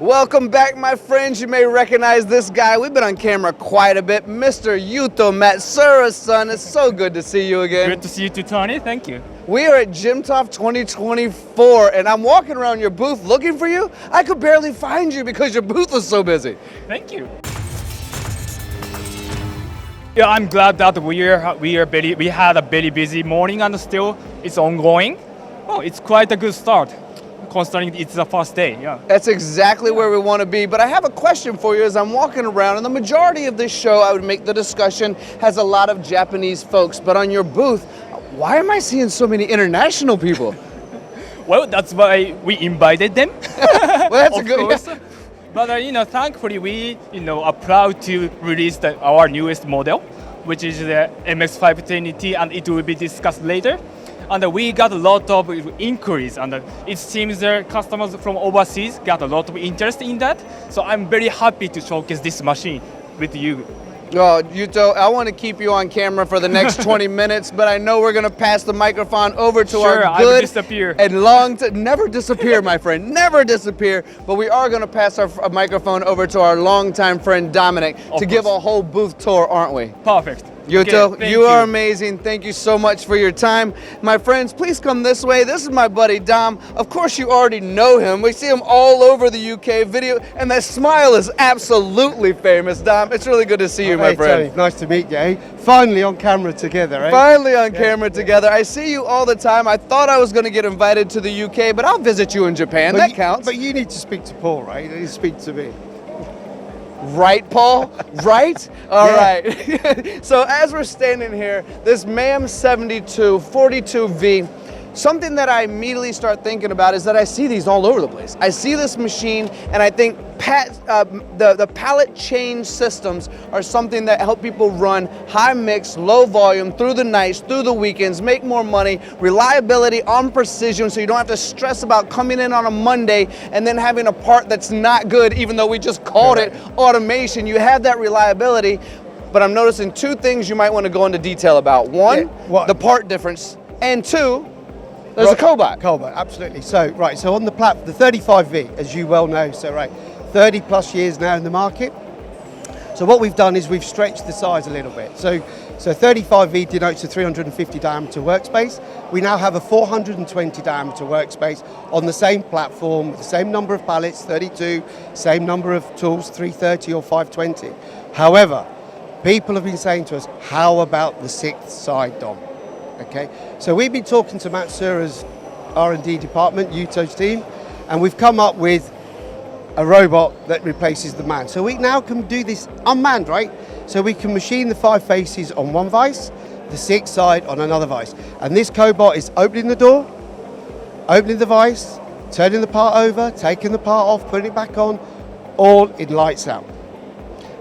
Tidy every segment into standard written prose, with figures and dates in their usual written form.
Welcome back, my friends. You may recognize this guy. We've been on camera quite a bit. Mr. Yuto, Matsuura's son. It's so good to see you again. Good to see you too, Tony. Thank you. We are at Jimtof 2024, and I'm walking around your booth looking for you. I could barely find you because your booth was so busy. Thank you. Yeah, I'm glad that we had a very busy morning and still it's ongoing. Well, it's quite a good start, considering it's the first day. Yeah. That's exactly where we want to be. But I have a question for you as I'm walking around, and the majority of this show, I would make the discussion, has a lot of Japanese folks. But on your booth, why am I seeing so many international people? Well, that's why we invited them. Well, that's a good. Course. But thankfully we are proud to release our newest model, which is the MX520T, and it will be discussed later. And we got a lot of inquiries, and it seems the customers from overseas got a lot of interest in that. So I'm very happy to showcase this machine with you. Oh, Yuto, I want to keep you on camera for the next 20 minutes, but I know we're going to pass the microphone over to our good disappear. and never disappear, my friend, never disappear. But we are going to pass our microphone over to our longtime friend Domenic to give a whole booth tour, aren't we? Perfect. Yuto, okay, you are amazing. Thank you so much for your time. My friends, please come this way. This is my buddy Dom. Of course, you already know him. We see him all over the UK video, and that smile is absolutely famous, Dom. It's really good to see you, my friend. Tony, nice to meet you. Finally on camera together, eh? Finally on camera together. I see you all the time. I thought I was going to get invited to the UK, but I'll visit you in Japan. That counts. But you need to speak to Paul, right? You need to speak to me. Right, Paul? Right? All right. So as we're standing here, this MAM 72 42V, something that I immediately start thinking about is that I see these all over the place. I see this machine, and I think the pallet change systems are something that help people run high mix, low volume through the nights, through the weekends, make more money, reliability on precision, so you don't have to stress about coming in on a Monday and then having a part that's not good, even though we just called it automation. You have that reliability, but I'm noticing two things you might want to go into detail about. One, the part difference, and two, there's a cobot. Cobot, absolutely. So on the platform, the 35V, as you well know, 30 plus years now in the market. So what we've done is we've stretched the size a little bit. So 35V denotes a 350 diameter workspace. We now have a 420 diameter workspace on the same platform, the same number of pallets, 32, same number of tools, 330 or 520. However, people have been saying to us, how about the sixth side, Dom? Okay, so we've been talking to Matsuura's R&D department, Yuto's team, and we've come up with a robot that replaces the man. So we now can do this unmanned, right? So we can machine the 5 faces on one vise, the 6th side on another vise. And this cobot is opening the door, opening the vise, turning the part over, taking the part off, putting it back on, all in lights out.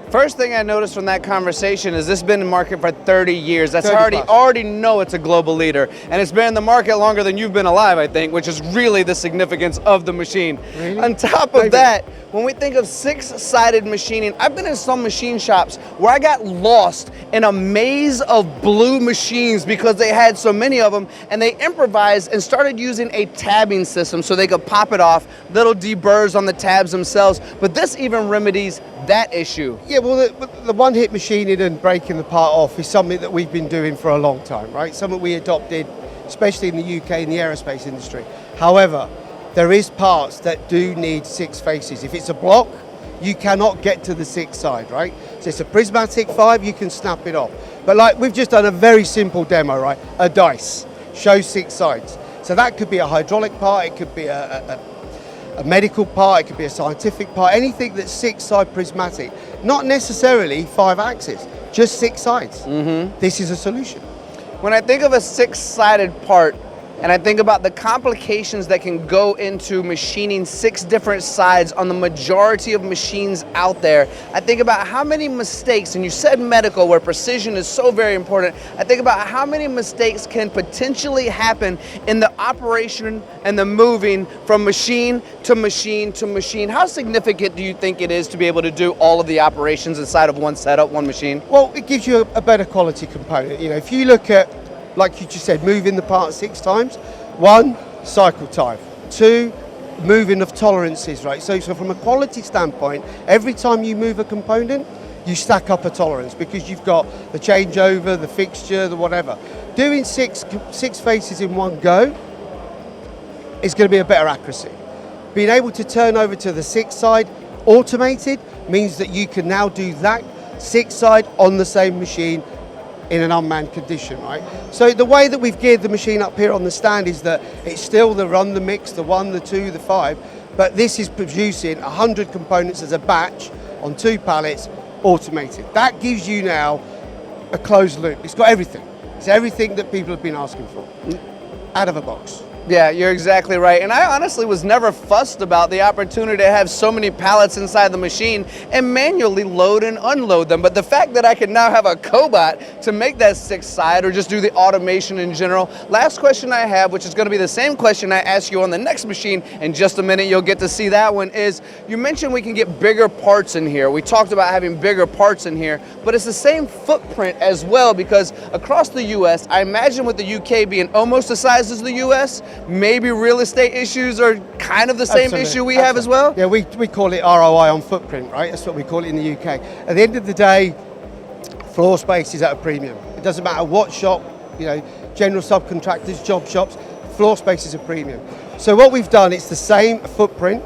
First thing I noticed from that conversation is this has been in the market for 30 years. That's 30 already know it's a global leader. And it's been in the market longer than you've been alive, I think, which is really the significance of the machine. Really? On top of that, when we think of 6-sided machining, I've been in some machine shops where I got lost in a maze of blue machines because they had so many of them, and they improvised and started using a tabbing system so they could pop it off, little deburrs on the tabs themselves. But this even remedies that issue. Yeah, well, the one-hit machining and breaking the part off is something that we've been doing for a long time, right? Something we adopted, especially in the UK in the aerospace industry. However, there is parts that do need 6 faces. If it's a block, you cannot get to the 6th side, right? So it's a prismatic 5, you can snap it off. But like we've just done a very simple demo, right? A dice shows 6 sides. So that could be a hydraulic part, it could be a medical part, it could be a scientific part, anything that's 6-side prismatic, not necessarily 5 axis, just 6 sides. This is a solution. When I think of a 6-sided part, and I think about the complications that can go into machining 6 different sides on the majority of machines out there, I think about how many mistakes, and you said medical where precision is so very important, I think about how many mistakes can potentially happen in the operation and the moving from machine to machine to machine. How significant do you think it is to be able to do all of the operations inside of one setup, one machine? Well, it gives you a better quality component. You know, if you look at, like you just said, moving the part 6 times, 1, cycle time, 2, moving of tolerances, right? So from a quality standpoint, every time you move a component, you stack up a tolerance because you've got the changeover, the fixture, the whatever. Doing six faces in one go is going to be a better accuracy. Being able to turn over to the 6 side automated means that you can now do that 6 side on the same machine in an unmanned condition, right? So the way that we've geared the machine up here on the stand is that it's still the run, the mix, the 1, the 2, the 5, but this is producing 100 components as a batch on 2 pallets, automated. That gives you now a closed loop. It's got everything. It's everything that people have been asking for, out of a box. Yeah, you're exactly right. And I honestly was never fussed about the opportunity to have so many pallets inside the machine and manually load and unload them. But the fact that I can now have a cobot to make that 6 side or just do the automation in general. Last question I have, which is going to be the same question I ask you on the next machine in just a minute, you'll get to see that one, is you mentioned we can get bigger parts in here. We talked about having bigger parts in here, but it's the same footprint as well, because across the US, I imagine with the UK being almost the size as the US, maybe real estate issues are kind of the same issue we have as well? Yeah, we call it ROI on footprint, right? That's what we call it in the UK. At the end of the day, floor space is at a premium. It doesn't matter what shop, general subcontractors, job shops, floor space is a premium. So what we've done, it's the same footprint,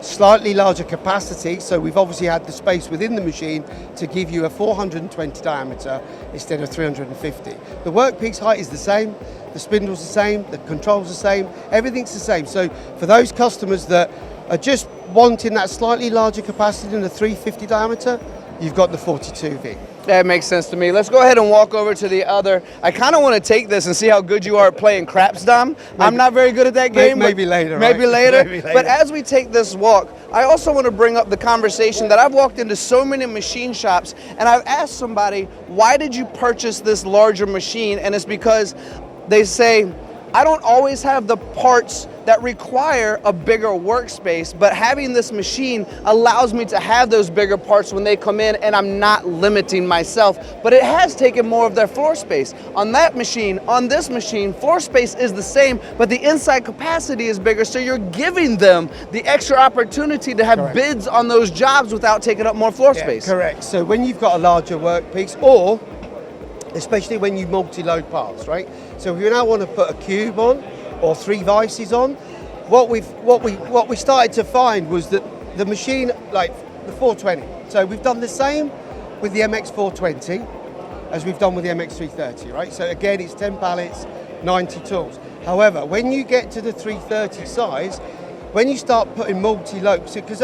slightly larger capacity, so we've obviously had the space within the machine to give you a 420 diameter instead of 350. The workpiece height is the same, the spindle's the same, the control's the same, everything's the same. So for those customers that are just wanting that slightly larger capacity than the 350 diameter, you've got the 42V. That makes sense to me. Let's go ahead and walk over to the other. I kind of want to take this and see how good you are at playing craps, Dom. I'm not very good at that game. Maybe later, maybe right? later. Maybe later. But as we take this walk, I also want to bring up the conversation that I've walked into so many machine shops and I've asked somebody, why did you purchase this larger machine? And it's because they say, I don't always have the parts that require a bigger workspace, but having this machine allows me to have those bigger parts when they come in and I'm not limiting myself, but it has taken more of their floor space. On that machine, on this machine, floor space is the same, but the inside capacity is bigger, so you're giving them the extra opportunity to have Correct. bids on those jobs without taking up more floor space. Correct. So when you've got a larger workpiece, or especially when you multi-load parts, right? So if you now want to put a cube on or 3 vices on, what we started to find was that the machine, like the 420. So we've done the same with the MX420 as we've done with the MX330, right? So again, it's 10 pallets, 90 tools. However, when you get to the 330 size, when you start putting multi-loads, because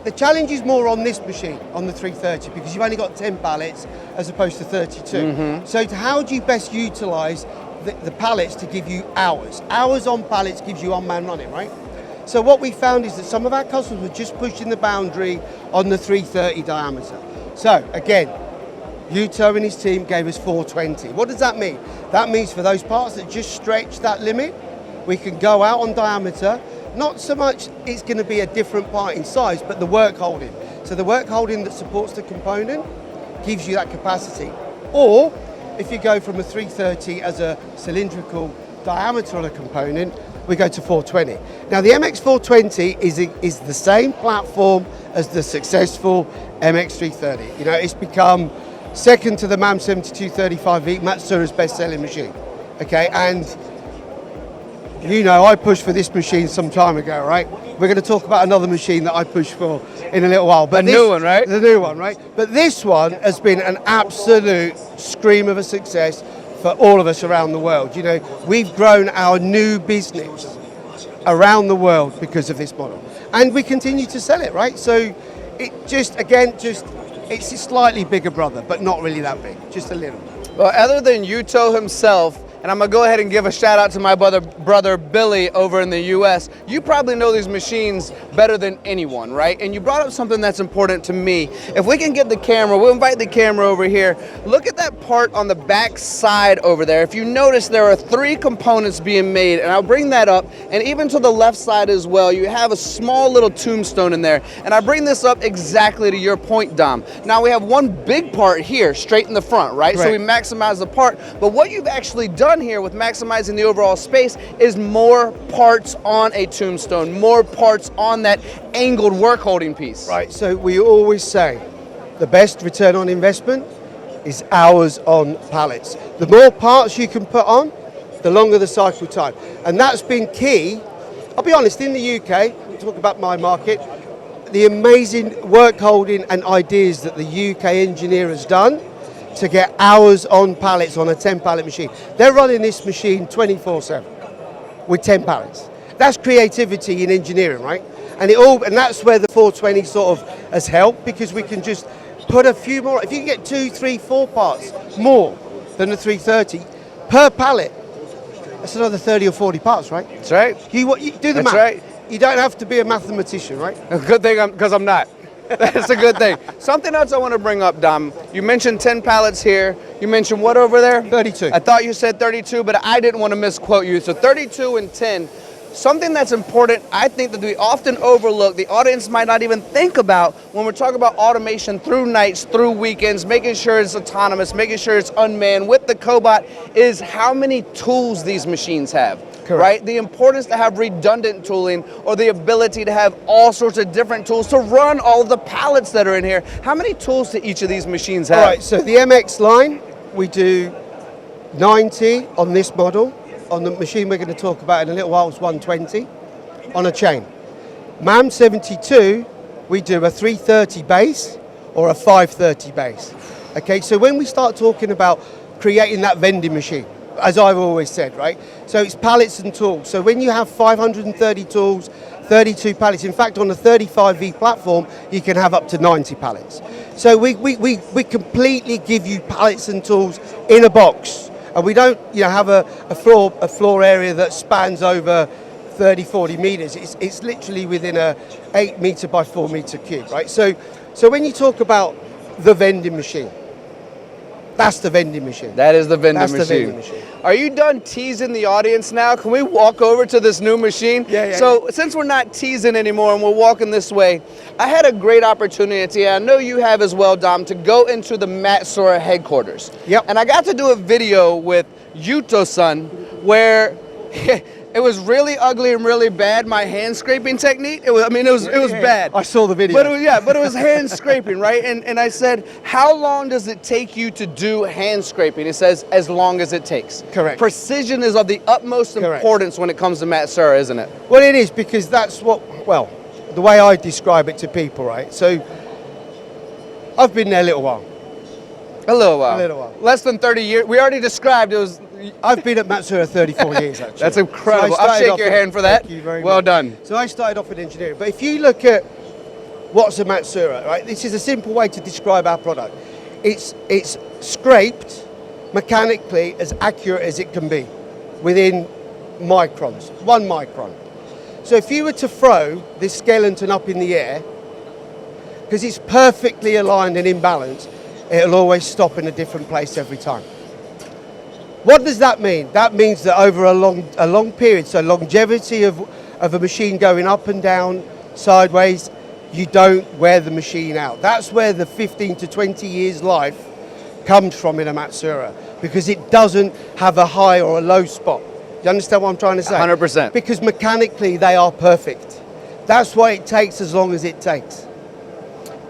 the challenge is more on this machine, on the 330, because you've only got 10 pallets as opposed to 32. Mm-hmm. So how do you best utilize the pallets to give you hours? Hours on pallets gives you unmanned running, right? So what we found is that some of our customers were just pushing the boundary on the 330 diameter. So again, Yuto and his team gave us 420. What does that mean? That means for those parts that just stretch that limit, we can go out on diameter. Not so much it's going to be a different part in size, but the work holding. So the work holding that supports the component gives you that capacity. Or if you go from a 330 as a cylindrical diameter on a component, we go to 420. Now the MX420 is the same platform as the successful MX330. It's become second to the MAM 7235V, Matsuura's best-selling machine. Okay, and I pushed for this machine some time ago, right? We're going to talk about another machine that I pushed for in a little while. But new one, right? The new one, right? But this one has been an absolute scream of a success for all of us around the world. We've grown our new business around the world because of this model. And we continue to sell it, right? So it just, it's a slightly bigger brother, but not really that big, just a little. Well, other than Yuto himself, and I'm gonna go ahead and give a shout out to my brother Billy over in the US. You probably know these machines better than anyone, right? And you brought up something that's important to me. If we can get the camera, we'll invite the camera over here. Look at that part on the back side over there. If you notice, there are 3 components being made, and I'll bring that up. And even to the left side as well, you have a small little tombstone in there. And I bring this up exactly to your point, Dom. Now we have one big part here, straight in the front, right? Correct. So we maximize the part, but what you've actually done done here with maximizing the overall space is more parts on a tombstone, more parts on that angled work holding piece. Right, so we always say the best return on investment is hours on pallets. The more parts you can put on, the longer the cycle time. And that's been key. I'll be honest, in the UK, talk about my market, the amazing work holding and ideas that the UK engineer has done to get hours on pallets on a 10 pallet machine. They're running this machine 24/7 with 10 pallets. That's creativity in engineering, right? And that's where the 420 sort of has helped, because we can just put a few more. If you can get 2, 3, 4 parts more than the 330 per pallet, that's another 30 or 40 parts, right? That's right. You do the math. That's right. You don't have to be a mathematician, right? A good thing, because I'm not. That's a good thing. Something else I want to bring up, Dom. You mentioned 10 pallets here. You mentioned what over there? 32. I thought you said 32, but I didn't want to misquote you. So 32 and 10. Something that's important, I think, that we often overlook, the audience might not even think about when we're talking about automation through nights, through weekends, making sure it's autonomous, making sure it's unmanned with the cobot, is how many tools these machines have. Correct. Right? The importance to have redundant tooling, or the ability to have all sorts of different tools to run all of the pallets that are in here. How many tools do each of these machines have? All right, so the MX line, we do 90 on this model. On the machine we're going to talk about in a little while, it's 120 on a chain. MAM 72, we do a 330 base or a 530 base. Okay, so when we start talking about creating that vending machine, as I've always said, right? So it's pallets and tools. So when you have 530 tools, 32 pallets, in fact on the 35V platform, you can have up to 90 pallets. So we completely give you pallets and tools in a box. And we don't have a floor area that spans over 30, 40 meters. It's literally within a 8 meter by 4 meter cube, right? So when you talk about the vending machine, that's the vending machine. That is the vending That's machine. the vending machine. Are you done teasing the audience now? Can we walk over to this new machine? Yeah. So since we're not teasing anymore and we're walking this way, I had a great opportunity, and I know you have as well, Dom, to go into the Matsuura headquarters. Yep. And I got to do a video with Yuto-san where it was really ugly and really bad, my hand scraping technique. It was bad. I saw the video. But it was hand scraping, right? And I said, how long does it take you to do hand scraping? It says, as long as it takes. Correct. Precision is of the utmost importance when it comes to Matsuura, isn't it? Well, it is, because that's the way I describe it to people, right? So I've been there a little while. A little while. A little while. Less than 30 years. We already described it was. I've been at Matsuura 34 years, actually. That's incredible. So I I'll started shake off your in- hand for that. Thank you very well much. done. So I started off in engineering. But if you look at what's a Matsuura, right? This is a simple way to describe our product. It's scraped mechanically as accurate as it can be within microns, 1 micron. So if you were to throw this skeleton up in the air, because it's perfectly aligned and in balance, it'll always stop in a different place every time. What does that mean? That means that over a long period, so longevity of a machine going up and down, sideways, you don't wear the machine out. That's where the 15 to 20 years life comes from in a Matsuura, because it doesn't have a high or a low spot. You understand what I'm trying to say? 100%. Because mechanically they are perfect. That's why it takes as long as it takes.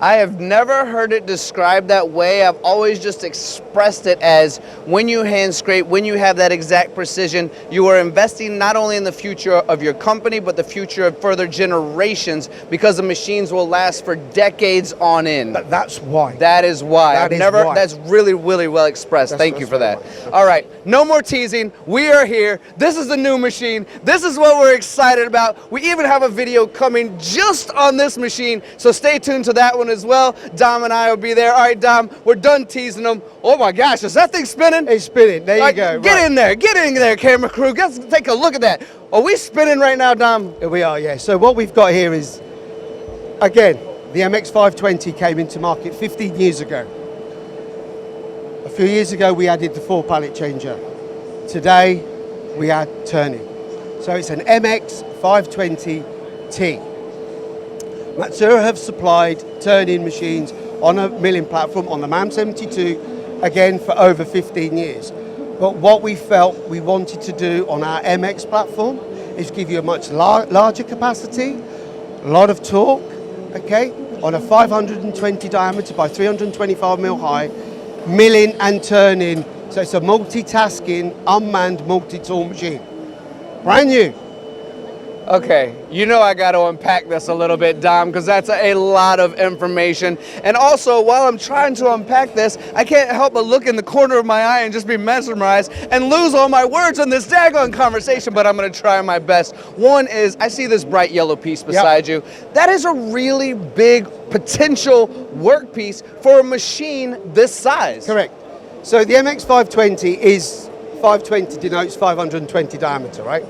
I have never heard it described that way. I've always just expressed it as when you hand scrape, when you have that exact precision, you are investing not only in the future of your company, but the future of further generations, because the machines will last for decades on end. But that's why. That is why. Why. That's really, really well expressed. Thank you for that. All right, no more teasing. We are here. This is the new machine. This is what we're excited about. We even have a video coming just on this machine, so stay tuned to that one as well. Dom and I will be there. All right, Dom, we're done teasing them. Oh my gosh, is that thing spinning? It's spinning. There you go. Get in there, camera crew. Let's take a look at that. Are we spinning right now, Dom? Here we are, yeah. So what we've got here is, again, the MX520 came into market 15 years ago. A few years ago, we added the 4 pallet changer. Today, we add turning. So it's an MX520T. Matsuura have supplied turn-in machines on a milling platform on the MAM 72, again, for over 15 years. But what we felt we wanted to do on our MX platform is give you a much larger capacity, a lot of torque, okay, on a 520 diameter by 325 mil high, milling and turning. So it's a multitasking, unmanned multi-tool machine. Brand new. Okay, you know I got to unpack this a little bit, Dom, because that's a lot of information. And also, while I'm trying to unpack this, I can't help but look in the corner of my eye and just be mesmerized and lose all my words in this daggone conversation, but I'm going to try my best. One is, I see this bright yellow piece beside you. That is a really big potential workpiece for a machine this size. Correct. So the MX 520 is, 520 denotes 520 diameter, right?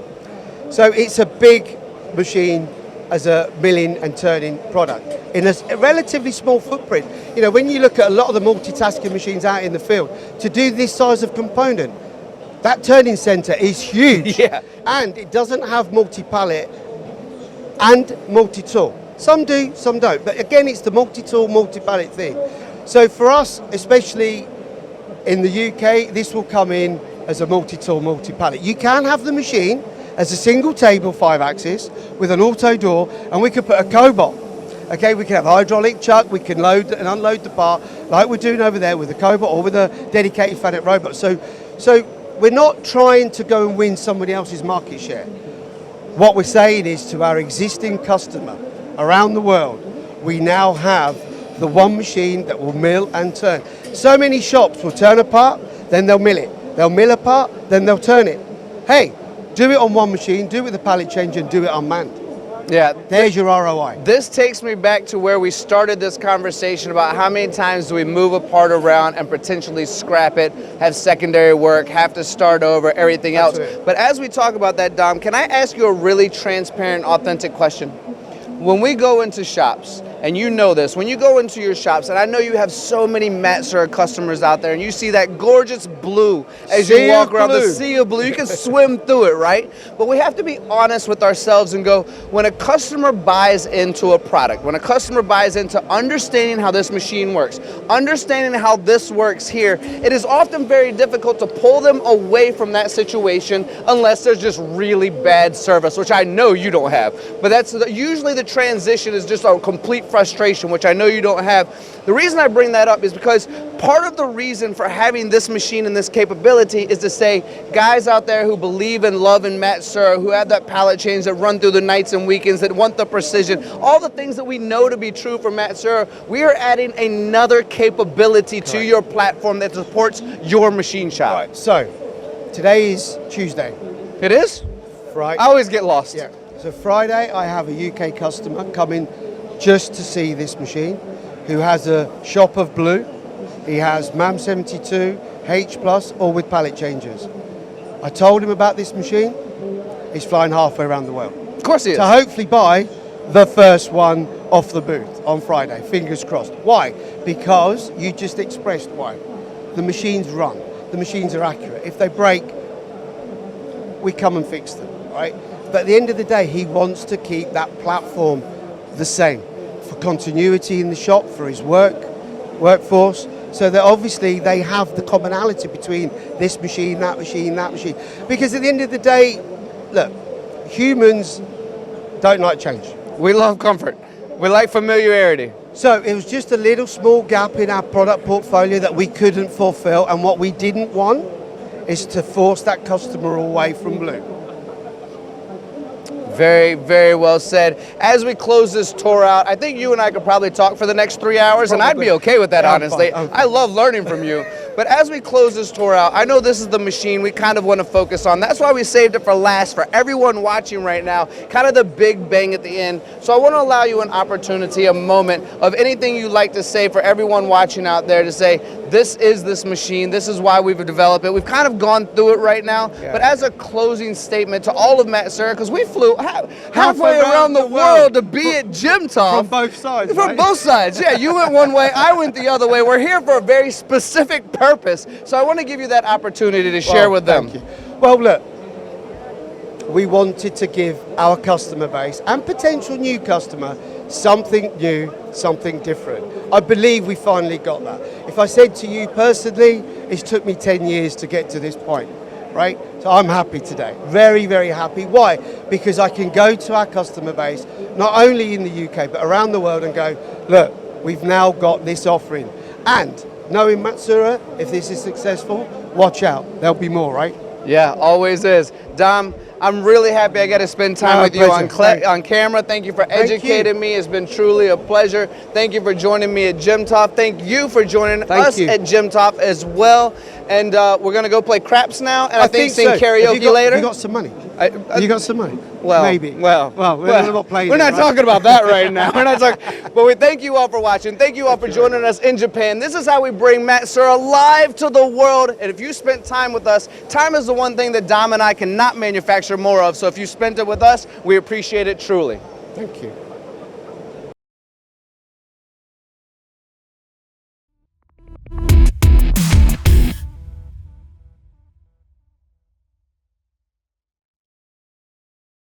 So it's a big machine as a milling and turning product in a relatively small footprint. You know, when you look at a lot of the multitasking machines out in the field, to do this size of component, that turning center is huge. Yeah. And it doesn't have multi-pallet and multi-tool. Some do, some don't. But again, it's the multi-tool, multi-pallet thing. So for us, especially in the UK, this will come in as a multi-tool, multi-pallet. You can have the machine as a single table 5-axis with an auto door, and we could put a cobot. Okay, we can have hydraulic chuck, we can load and unload the part like we're doing over there with a cobot or with a dedicated FANUC robot. So we're not trying to go and win somebody else's market share. What we're saying is to our existing customer around the world, we now have the one machine that will mill and turn. So many shops will turn a part, then they'll mill it. They'll mill a part, then they'll turn it. Hey, do it on one machine, do it with a pallet changer, and do it unmanned. Yeah. There's your ROI. This takes me back to where we started this conversation about how many times do we move a part around and potentially scrap it, have secondary work, have to start over, everything else. But as we talk about that, Dom, can I ask you a really transparent, authentic question? When we go into shops, and you know this, when you go into your shops, and I know you have so many Matsuura customers out there, and you see that gorgeous blue as you walk around, the sea of blue, you can swim through it, right? But we have to be honest with ourselves and go, when a customer buys into a product, when a customer buys into understanding how this machine works, understanding how this works here, it is often very difficult to pull them away from that situation unless there's just really bad service, which I know you don't have. But that's usually the transition is just a complete frustration, which I know you don't have. The reason I bring that up is because part of the reason for having this machine and this capability is to say, guys out there who believe and love in Matsuura, who have that pallet change that run through the nights and weekends, that want the precision, all the things that we know to be true for Matsuura, we are adding another capability to your platform that supports your machine shop. Right, so today is Tuesday. It is? Right. I always get lost. Yeah. So Friday, I have a UK customer coming just to see this machine, who has a shop of blue. He has MAM 72, H+, all with pallet changers. I told him about this machine. He's flying halfway around the world. Of course he is. To hopefully buy the first one off the booth on Friday, fingers crossed. Why? Because you just expressed why. The machines run, the machines are accurate. If they break, we come and fix them, right? But at the end of the day, he wants to keep that platform the same for continuity in the shop, for his workforce, so that obviously they have the commonality between this machine, that machine, that machine. Because at the end of the day, look, humans don't like change. We love comfort. We like familiarity. So it was just a little small gap in our product portfolio that we couldn't fulfill, and what we didn't want is to force that customer away from blue. Very, very well said. As we close this tour out, I think you and I could probably talk for the next 3 hours, and I'd be okay with that, honestly. I love learning from you. But as we close this tour out, I know this is the machine we kind of want to focus on. That's why we saved it for last, for everyone watching right now, kind of the big bang at the end. So I want to allow you an opportunity, a moment of anything you'd like to say for everyone watching out there to say, this is this machine, this is why we've developed it. We've kind of gone through it right now, but as a closing statement to all of Matsuura, because we flew halfway around the world to be at Jimtof. From both sides, From both sides, yeah. You went one way, I went the other way. We're here for a very specific purpose. So I want to give you that opportunity to share with them. Thank you. Well, look, we wanted to give our customer base and potential new customer something new something different. I believe we finally got that. If I said to you personally, it's took me 10 years to get to this point, right? So I'm happy today, very, very happy. Why? Because I can go to our customer base, not only in the UK, but around the world and go, look, we've now got this offering. And knowing Matsuura, if this is successful, watch out, there'll be more, right? Yeah, always is. Dom, I'm really happy I got to spend time with you on camera. Thank you for educating me. It's been truly a pleasure. Thank you for joining me at Jimtof. Thank you for joining us at Jimtof as well. And we're going to go play craps now, and I think sing karaoke later. You got some money? You got some money? Well, maybe. Well, we're not playing. We're not talking about that right now. We're not talking. But we thank you all for watching. Thank you all for joining us in Japan. This is how we bring Matsuura live to the world. And if you spent time with us, time is the one thing that Dom and I cannot manufacture more of. So if you spent it with us, we appreciate it truly. Thank you.